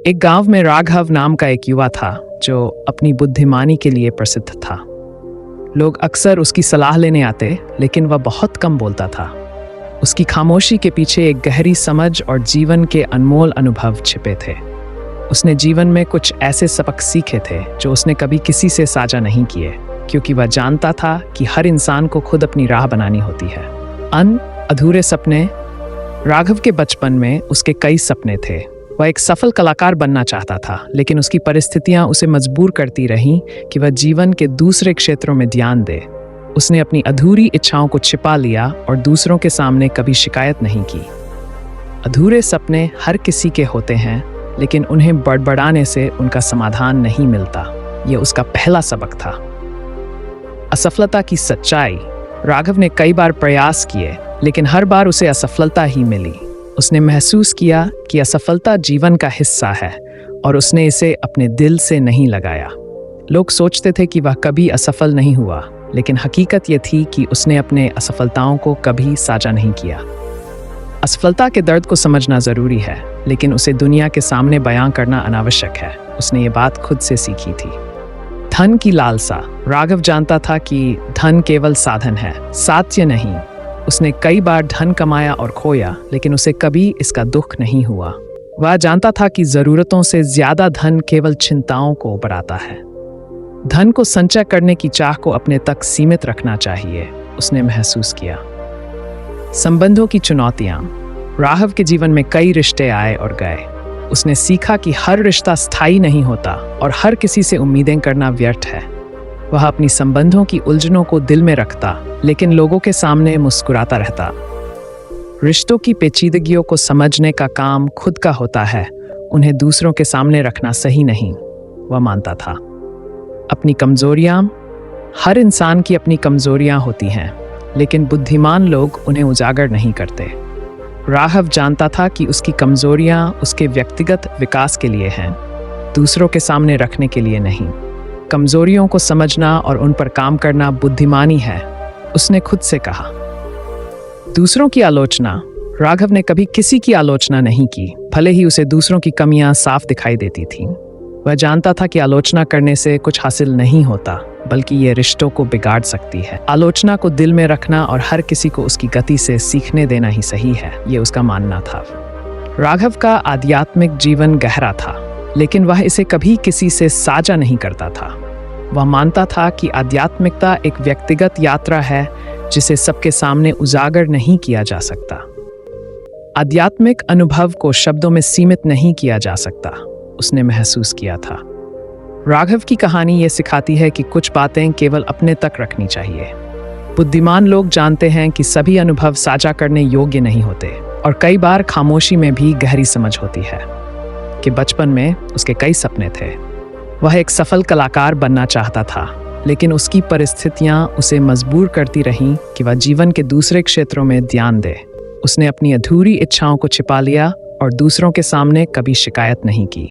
एक गांव में राघव नाम का एक युवा था जो अपनी बुद्धिमानी के लिए प्रसिद्ध था। लोग अक्सर उसकी सलाह लेने आते, लेकिन वह बहुत कम बोलता था। उसकी खामोशी के पीछे एक गहरी समझ और जीवन के अनमोल अनुभव छिपे थे। उसने जीवन में कुछ ऐसे सबक सीखे थे जो उसने कभी किसी से साझा नहीं किए, क्योंकि वह जानता था कि हर इंसान को खुद अपनी राह बनानी होती है। अधूरे सपने। राघव के बचपन में उसके कई सपने थे। वह एक सफल कलाकार बनना चाहता था, लेकिन उसकी परिस्थितियां उसे मजबूर करती रहीं कि वह जीवन के दूसरे क्षेत्रों में ध्यान दे। उसने अपनी अधूरी इच्छाओं को छिपा लिया और दूसरों के सामने कभी शिकायत नहीं की। अधूरे सपने हर किसी के होते हैं, लेकिन उन्हें बड़बड़ाने से उनका समाधान नहीं मिलता। यह उसका पहला सबक था। असफलता की सच्चाई। राघव ने कई बार प्रयास किए, लेकिन हर बार उसे असफलता ही मिली। उसने महसूस किया कि असफलता जीवन का हिस्सा है और उसने इसे अपने दिल से नहीं लगाया। लोग सोचते थे कि वह कभी असफल नहीं हुआ, लेकिन हकीकत यह थी कि उसने अपने असफलताओं को कभी साझा नहीं किया। असफलता के दर्द को समझना जरूरी है, लेकिन उसे दुनिया के सामने बयां करना अनावश्यक है। उसने ये बात खुद से सीखी थी। धन की लालसा। राघव जानता था कि धन केवल साधन है, साध्य नहीं। उसने कई बार धन कमाया और खोया, लेकिन उसे कभी इसका दुख नहीं हुआ। वह जानता था कि जरूरतों से ज्यादा धन केवल चिंताओं को बढ़ाता है। धन को संचय करने की चाह को अपने तक सीमित रखना चाहिए, उसने महसूस किया। संबंधों की चुनौतियां। राघव के जीवन में कई रिश्ते आए और गए। उसने सीखा कि हर रिश्ता स्थायी नहीं होता और हर किसी से उम्मीदें करना व्यर्थ है। वह अपनी संबंधों की उलझनों को दिल में रखता, लेकिन लोगों के सामने मुस्कुराता रहता। रिश्तों की पेचीदगियों को समझने का काम खुद का होता है, उन्हें दूसरों के सामने रखना सही नहीं, वह मानता था। अपनी कमजोरियां। हर इंसान की अपनी कमजोरियां होती हैं, लेकिन बुद्धिमान लोग उन्हें उजागर नहीं करते। राघव जानता था कि उसकी कमजोरियां उसके व्यक्तिगत विकास के लिए हैं, दूसरों के सामने रखने के लिए नहीं। कमजोरियों को समझना और उन पर काम करना बुद्धिमानी है, उसने खुद से कहा। दूसरों की आलोचना। राघव ने कभी किसी की आलोचना नहीं की, भले ही उसे दूसरों की कमियां साफ दिखाई देती थीं। वह जानता था कि आलोचना करने से कुछ हासिल नहीं होता, बल्कि ये रिश्तों को बिगाड़ सकती है। आलोचना को दिल में रखना और हर किसी को उसकी गति से सीखने देना ही सही है, ये उसका मानना था। राघव का आध्यात्मिक जीवन गहरा था, लेकिन वह इसे कभी किसी से साझा नहीं करता था। वह मानता था कि आध्यात्मिकता एक व्यक्तिगत यात्रा है जिसे सबके सामने उजागर नहीं किया जा सकता। आध्यात्मिक अनुभव को शब्दों में सीमित नहीं किया जा सकता, उसने महसूस किया था। राघव की कहानी ये सिखाती है कि कुछ बातें केवल अपने तक रखनी चाहिए। बुद्धिमान लोग जानते हैं कि सभी अनुभव साझा करने योग्य नहीं होते, और कई बार खामोशी में भी गहरी समझ होती है। कि बचपन में उसके कई सपने थे। वह एक सफल कलाकार बनना चाहता था, लेकिन उसकी परिस्थितियां उसे मजबूर करती रहीं कि वह जीवन के दूसरे क्षेत्रों में ध्यान दे। उसने अपनी अधूरी इच्छाओं को छिपा लिया और दूसरों के सामने कभी शिकायत नहीं की।